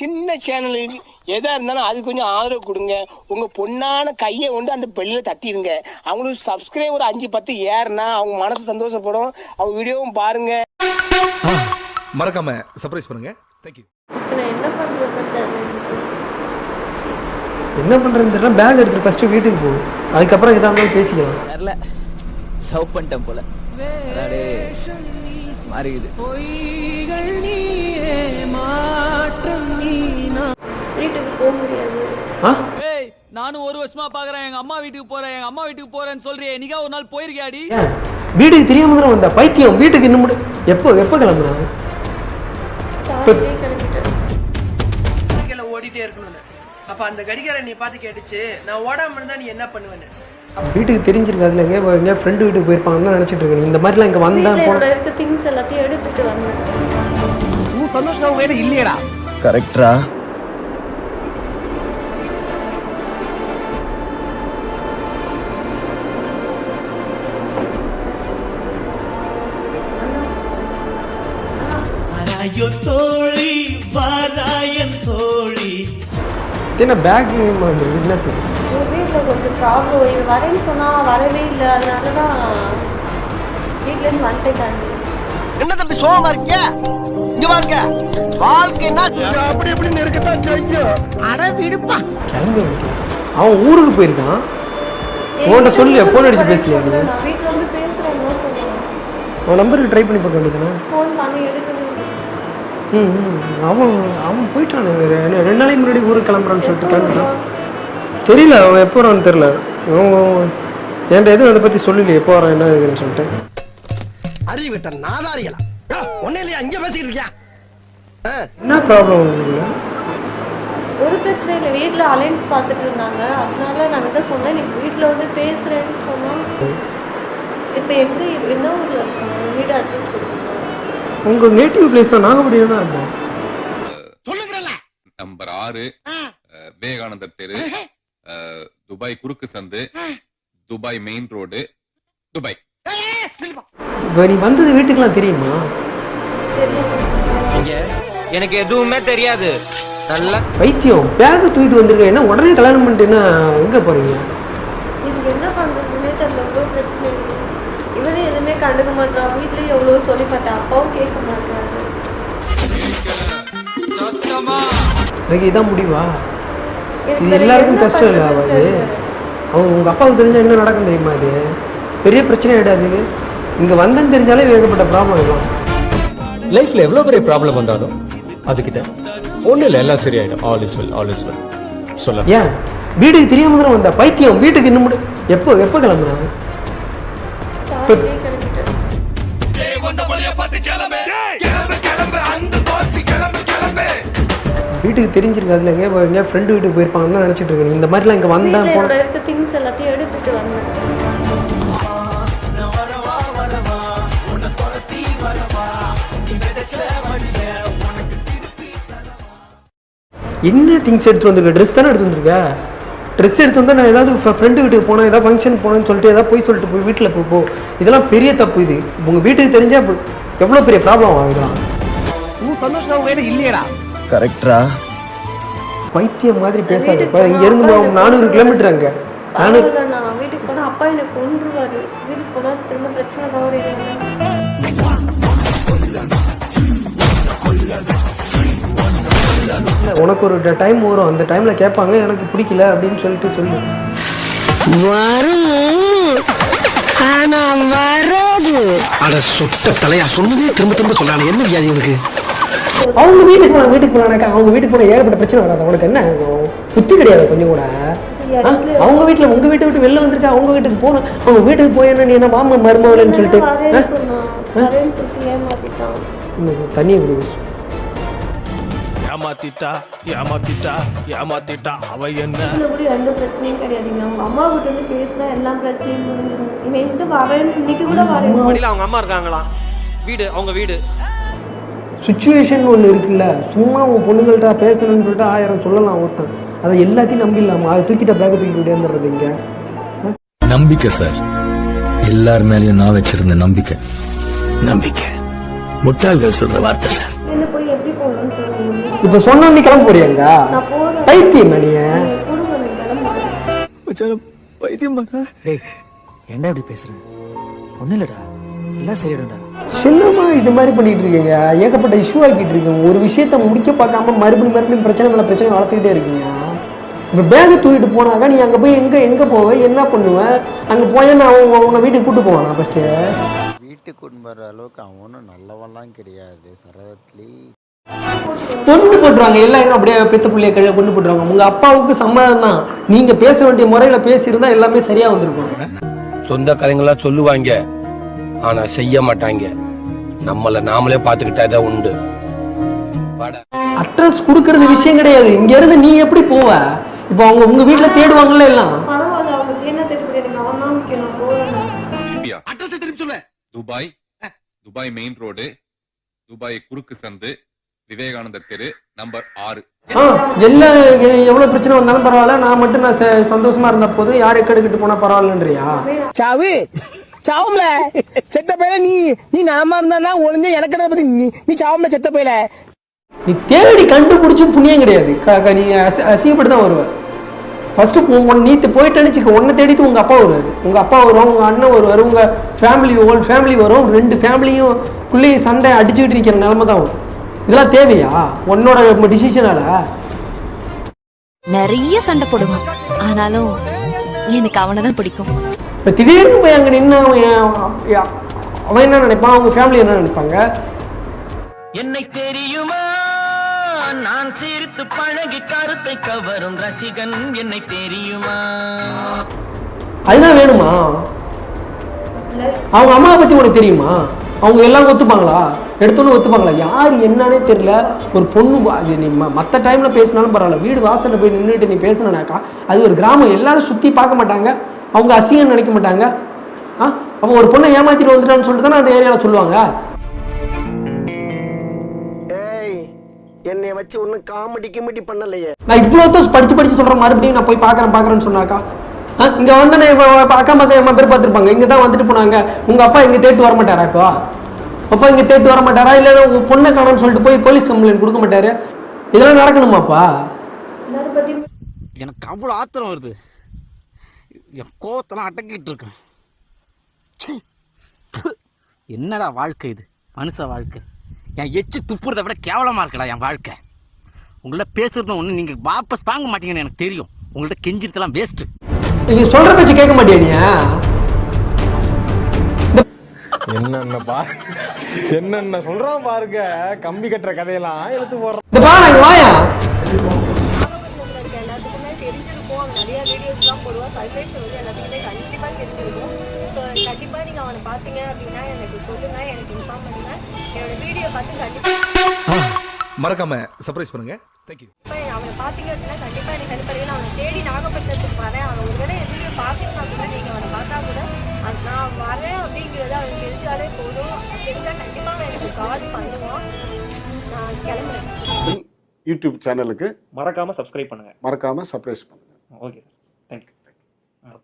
சின்ன சேனலுக்கு எதாக இருந்தாலும் அது கொஞ்சம் ஆதரவு கொடுங்க. உங்கள் பொண்ணான கையை கொண்டு அந்த பெல்லில் தட்டிடுங்க. அவங்களுக்கு சப்ஸ்கிரைபர் 5-10 ஏறுனா அவங்க மனசு சந்தோஷப்படும். அவங்க வீடியோவும் பாருங்க. மறக்காம சர்ப்ரைஸ் பண்ணுங்க. தேங்க்யூ. என்ன பண்ணுறதுன்னு தெரியல. பேக் எடுத்துட்டு ஃபஸ்ட்டு வீட்டுக்கு போ, அதுக்கப்புறம் எதாக இருந்தாலும் பேசிக்கலாம். தெரியல, லவ் பண்ணிட்டேன் போல மாறிக்குது. வீட்டுக்கு போக முடியாது. நானும் ஒரு வருஷமா பாக்குறேன், எங்க அம்மா வீட்டுக்கு போறேன்னு சொல்றியே, நீங்க ஒரு நாள் போயிருக்கியாடி? வீட்டுக்கு தெரியாம தான் வந்த பைத்தியம். வீட்டுக்கு இன்னும் எப்போ கிளம்புறாங்க? ஓடிட்டே இருக்கணும். அப்ப அந்த கடிகாரம் நீ பார்த்து கேட்டுச்சு, நான் ஓடாம இருந்தா நீ என்ன பண்ணுவேன்னு. வீட்டுக்கு தெரிஞ்சிருக்காதுல, எங்க ஃப்ரெண்டு வீட்டுக்கு போயிருப்பாங்கன்னு நினைச்சிட்டு இருக்கேன். இந்த மாதிரிலாம் இங்க வந்தா போன திங்ஸ் எல்லாத்தையும் எடுத்துட்டு வந்தேன். நீ சந்தோஷம் வேலை இல்லையடா. கரெக்டா? என்ன பேக் வந்துருக்கு? என்ன சரி, வீட்டில் கொஞ்சம் ப்ராப்ளம். இது வரேன்னு சொன்னால் வரவே இல்லை. அதனால தான் வீட்டிலேருந்து வந்துட்டேன். என்ன தம்பி சோகமா இருக்கிய? இங்க பாருங்க, வாழ்க்கைன்னா அப்படி இப்படின்னு இருக்கத்தான் செய்யும். அட விடுப்பா. கிளம்பி அவன் ஊருக்கு போயிருக்கான். உன்கிட்ட சொல்லு, ஃபோன் அடிச்சு பேசலையா? நான் வீட்டில் வந்து பேசுகிறேன்னு தான் சொல்லுவேன். அவன் நம்பருக்கு ட்ரை பண்ணி பார்க்க வேண்டியதானே? ஃபோன் பண்ணி எடுக்கவே. அவன் போயிட்டான். 2 நாளைக்கு முன்னாடி ஊருக்கு கிளம்புறான்னு சொல்லிட்டு கிளம்பிட்டான். தெரியல அவன் எப்போ வரான்னு தெரியல. என்கிட்ட எதுவும் அதை பற்றி சொல்லலையே, எப்போ வரான் என்ன இதுன்னு சொல்லிட்டு. அறிவிட்ட நாதாரிகளா ஒன்னே இல்லையா? இங்க பேசிக்கிட்டு இருக்கியா? என்ன ப்ராப்ளம் உங்களுக்கு? ஒரு பிரச்சனை இல்லை. வீட்டில் அலைன்ஸ் பார்த்துட்டு இருந்தாங்க. அதனால நான் கிட்ட சொன்னேன், நீ வீட்டில் வந்து பேசுகிறேன்னு சொன்னோம். இப்போ எங்கே என்ன ஊரில் இருக்கோம்? வீடு அட்ரஸ் இருக்குங்க. உங்கள் நேட்டிவ் பிளேஸ் தான். நாகப்பட்டினம் தான் இருப்போம். சொல்லுங்கறல. நம்பர் 6 விவேகானந்தர் தெரு, துபாய் குறுக்கு சந்து, துபாய் மெயின் ரோடு, துபாய். இப்போ நீ வந்தது வீட்டுக்கெல்லாம் தெரியுமா? எனக்கு எதுவுமே தெரியாது. நல்ல பைத்தியம். பேக் தூக்கிட்டு வந்திருக்க. என்ன உடனே கல்யாணம் பண்ணிட்டு என்ன எங்கே போகிறீங்க? இதுக்கு என்ன பண்ணுறதுன்னே தெரியல. எவ்வளோ பிரச்சனை இருக்குது. இவனே எதுவுமே கண்டுக்க மாட்டான். வீட்லேயும் எவ்வளோ சொல்லி பார்த்தேன், அப்பாவும் கேட்க மாட்டாங்க. அதுக்கு இதான் முடிவா? இது எல்லாருக்கும் கஷ்டம் இல்லை. அது உங்கள் அப்பாவுக்கு தெரிஞ்சால் என்ன நடக்கும் தெரியுமா? இது பெரிய பிரச்சனை ஆகிடாது. இங்கே வந்தேன்னு தெரிஞ்சாலே ஏகப்பட்ட ப்ராப்ளம் இருக்கும். லைஃப்ல எவ்வளோ பெரிய ப்ராப்ளம் வந்தாலும் அதுக்கிட்ட ஒன்றும் இல்லை, எல்லாம் சரியாயிடும். ஆல் இஸ் வெல் சொல்ல. ஏன் வீட்டுக்கு தெரியாம தானே வந்த பைத்தியம்? வீட்டுக்கு இன்னும் எப்போ கிளம்புறாங்க? வீட்டுக்கு தெரிஞ்சிருக்காதுல, எங்க ஃப்ரெண்டு வீட்டுக்கு போயிருப்பாங்கன்னு நினைச்சிட்டு இருக்கேன். இந்த மாதிரிலாம் இங்க வந்தா போன திங்ஸ் எல்லாத்தையும் எடுத்துட்டு வந்தேன். என்ன திங்ஸ் எடுத்து வந்திருக்க? ட்ரெஸ் தானே எடுத்து வந்திருக்க. ட்ரெஸ் எடுத்து வந்தால் நான் ஏதாவது ஃப்ரெண்டு வீட்டுக்கு போனேன், ஏதாவது ஃபங்க்ஷன் போனேன்னு சொல்லிட்டு ஏதாவது போய் சொல்லிட்டு போய் வீட்டில் போ. இதெல்லாம் பெரிய தப்பு. இது உங்கள் வீட்டுக்கு தெரிஞ்சால் எவ்வளோ பெரிய ப்ராப்ளம் ஆகும். இதெல்லாம் நீ சந்தோஷம் வேலை இல்லையடா. கரெக்டா? பைத்தியம் மாதிரி பேசாது. இங்க இருந்து 400 கிலோமீட்டர். அங்கே நான் வீட்டுக்கு போனால் அப்பா என்னை கொன்றுவாரு. வீட்டுக்கு போனால் திரும்ப பிரச்சனை தான். உனக்கு ஒரு டைம் வரும், அந்த டைம்ல கேட்பாங்க எனக்கு பிடிக்கல அப்படின்னு சொல்லிட்டு சொல்லு. அட சொட்ட தலையா, சொன்னதே திரும்ப சொல்றானே. என்ன வியாதி உனக்கு? அவங்க வீட்டுக்கு போனாக்கா அவங்க வீட்டுக்கு போன ஏகப்பட்ட பிரச்சனை வராது. உனக்கு என்ன புத்தி கிடையாது கொஞ்சம் கூட? அவங்க வீட்டுல உங்க வீட்டை விட்டு வெளில வந்திருக்கா, அவங்க வீட்டுக்கு போன, அவங்க வீட்டுக்கு போய் நீ என்ன மாமா மருமவளன்னு சொல்லிட்டு தண்ணியை குடி. ஏமாத்திட்டா அவ என்ன? எந்த பிரச்சனையும் கிடையாதுங்க. அவங்க அம்மா கிட்ட வந்து பேசினா எல்லா பிரச்சனையும் முடிஞ்சிடும். இவன் வந்து வரேன், இன்னைக்கு கூட வரேன். அவங்க அம்மா இருக்காங்களா? வீடு அவங்க வீடு. சுச்சுவேஷன் ஒன்று இருக்குல்ல. சும்மா உன் பொண்ணுங்கள்ட்ட பேசணும்னு சொல்லிட்டு 1000 சொல்லலாம் ஒருத்தன். அதை எல்லாத்தையும் நம்பிடலாமா? அதை தூக்கிட்ட பேக்க தூக்கிட்டு விடையாந்துடுறது இங்க. நம்பிக்கை சார், எல்லார் மேலேயும் நான் வச்சிருந்த நம்பிக்கை. முட்டாள்கள் சொல்ற வார்த்தை சார். போய் எப்படி போகணும்னு சொல்லுங்க. இப்போ சொன்ன நீ கிளம்ப போறியாங்க? நான் போறேன். பைத்தியம் நீ. நீங்க கொடுங்க, நான் கிளம்புறேன். பைத்தியம் பண்ணா என்ன இப்படி பேசுற? ஒண்ணு இல்லடா, எல்லாம் சரியாடும்டா. சின்னமா இது மாதிரி பண்ணிட்டு இருக்கீங்க, ஏகப்பட்ட இஷ்யூ ஆக்கிட்டு இருக்கீங்க. ஒரு விஷயத்த முடிக்க பார்க்காம மறுபடியும் பிரச்சனை மேல பிரச்சனை வளர்த்துக்கிட்டே இருக்கீங்க. இப்போ பேகை தூக்கிட்டு போனாக்கா நீ அங்கே போய் எங்கே போவ, என்ன பண்ணுவ? அங்கே போய் நான் உன்னை வீட்டுக்கு கூட்டு போவானா? ஃபஸ்ட்டு வீட்டுக்கு கொண்டு வர அளவுக்கு அவனும் நல்லவன்லாம் கிடையாது சரவத்லி. பொண்ணு போட்டுருவாங்க, எல்லாரும் அப்படியே பெத்த பிள்ளைய கழிவு பொண்ணு போட்டுருவாங்க. உங்கள் அப்பாவுக்கு சம்மதம் தான், நீங்கள் பேச வேண்டிய முறையில் பேசியிருந்தா எல்லாமே சரியாக வந்திருக்கும். சொந்தக்காரங்களாம் சொல்லுவாங்க, ஆனா செய்ய மாட்டாங்க. நம்மள நாமளே பார்த்துக்கிட்டாதான் உண்டு. அட்ரஸ் கொடுக்கறது விஷயம் கிடையாது. இங்க இருந்து நீ எப்படி போவ? இப்போ அவங்க உங்க வீட்டுல தேடுவாங்கல்ல எல்லாம். பரவாயில்ல, அவங்க என்ன தேடி எனக்கு அவன் தான் முக்கியம். நான் போறேன். இந்தியா அட்ரஸ் திருப்பி சொல்லு. துபாய் மெயின் ரோடு, துபாய் குறுக்கு சந்து, விவேகானந்தர் தெரு, நம்பர் 6. எல்லாம் எவ்வளவு பிரச்சனை வந்தாலும் பரவாயில்ல, நான் மட்டும் நான் சந்தோஷமா இருந்த போதும், யார் எக்கெடுக்கிட்டு போனா பரவாயில்லன்றியா? சாவு சாவும்ல செத்த பையில நீ நலமா இருந்தா ஒழுங்க எனக்கு பத்தி நீ சாவும்ல செத்த பையில. நீ தேடி கண்டுபிடிச்சும் புண்ணியம் கிடையாது. நீ அசிங்கப்பட்டு தான் வருவ. ஃபர்ஸ்ட் நீத்து போயிட்டு நினைச்சுக்க, உன்னை தேடிட்டு உங்க அப்பா வருவாரு, உங்க அப்பா வருவாங்க, உங்க அண்ணன் வருவாரு, உங்க ஃபேமிலி ஹோல் ஃபேமிலி வரும். 2 ஃபேமிலியும் குள்ளேயே சண்டை அடிச்சுக்கிட்டு நிற்கிற நிலைமை தான் வரும். இதெல்லாம் தேவையா உன்னோட டிசிஷனால? நிறைய சண்டை போடுவான், ஆனாலும் எனக்கு அவனை தான் பிடிக்கும். இப்போ திடீர்னு போய் அங்கே நின்று அவன் என்ன நினைப்பான், அவங்க ஃபேமிலி என்ன நினைப்பாங்க? என்னை தெரியுமா, நான் சிரித்து பழகி கருத்தை கவரும் ரசிகன், என்னை தெரியுமா? அதுதான் வேணுமா? அவங்க அம்மாவை பத்தி உனக்கு தெரியுமா? அவங்க எல்லாம் ஒத்துப்பாங்களா? எடுத்தோன்னு ஒத்துப்பாங்களா? யார் என்னன்னே தெரியல. ஒரு பொண்ணு அது நீ மற்ற டைம்ல பேசினாலும் பரவாயில்ல, வீடு வாசல்ல போய் நின்றுட்டு நீ பேசினாக்கா அது ஒரு கிராமம், எல்லாரும் சுத்தி பார்க்க மாட்டாங்க, அவங்க அசிங்கம் நினைக்க மாட்டாங்க. அப்போ ஒரு பொண்ணை ஏமாத்திட்டு வந்துட்டான்னு சொல்லிட்டு தானே அந்த ஏரியாவில் சொல்லுவாங்க. என்னை வச்சு ஒன்னும் காமெடி பண்ணலையே. நான் இவ்வளோ படிச்சு சொல்றேன், மறுபடியும் நான் போய் பார்க்கறேன்னு சொன்னாக்கா இங்க வந்து அக்கா மக்கா எம்மா பேர் பார்த்துருப்பாங்க, இங்க தான் வந்துட்டு போனாங்க. உங்க அப்பா இங்க தேட்டு வர மாட்டாரா? இப்போ அப்பா இங்க தேட்டு வர மாட்டாரா? இல்ல உங்க பொண்ணை காணோன்னு சொல்லிட்டு போய் போலீஸ் கம்ப்ளைண்ட் கொடுக்க மாட்டாரு? இதெல்லாம் நடக்கணுமாப்பா? எனக்கு அவ்வளவு ஆத்திரம் வருது, என் கோவத்தெல்லாம் அடக்கிட்டு இருக்கேன். என்னடா வாழ்க்கை இது, மனுஷ வாழ்க்கை. என் எச்சு துப்புறதை விட கேவலமா இருக்கடா என் வாழ்க்கை. உங்கள்ட்ட பேசுறதும் ஒண்ணு, நீங்க வாபஸ் வாங்க மாட்டீங்கன்னு எனக்கு தெரியும். உங்கள்ட்ட கெஞ்சிருக்கலாம் வேஸ்ட். நீங்க சொல்ற பேச்சு கேட்க மாட்டியா? நீ என்னென்ன சொல்றான் பாருங்க, கம்பி கட்டுற கதையெல்லாம் எடுத்து போடுறான். இந்த பாரு இங்க வாயா. எல்லாத்துக்குமே தெரிஞ்சிருக்கும், நிறைய வீடியோஸ்லாம் போடுவோம். சல்ஃபேஷன் வந்து எல்லாத்துக்குமே கண்டிப்பா தெரிஞ்சிருக்கும். ஸோ கண்டிப்பா நீங்க அவனை பார்த்தீங்க அப்படின்னா எனக்கு சொல்லுங்க, எனக்கு இன்ஃபார்ம் பண்ணுங்க. என்னோட வீடியோ பார்த்து கண்டிப்பா மறக்காம சர்ப்ரைஸ் பண்ணுங்க. தேங்க்யூ. அவனை பார்த்தீங்க அப்படின்னா கண்டிப்பா எனக்கு ஹெல்ப் பண்ணுங்க. அவனை தேடி நாகப்பட்டினத்துக்கு வரேன். அவன் ஒருவேளை என் வீடியோ பார்க்கணும்னா கூட நீங்க அவனை பார்த்தா கூட நான் வரேன் அப்படிங்கிறது அவனுக்கு தெரிஞ்சாலே போதும். தெரிஞ்சா கண்டிப்பா அவன் எனக்கு கால் பண்ணுவான். நான் கிளம்புறேன். யூடியூப் சேனலுக்கு மறக்காம சப்ஸ்கிரைப் பண்ணுங்க. மறக்காம சர்ப்ரைஸ் பண்ணுங்க. ஓகே.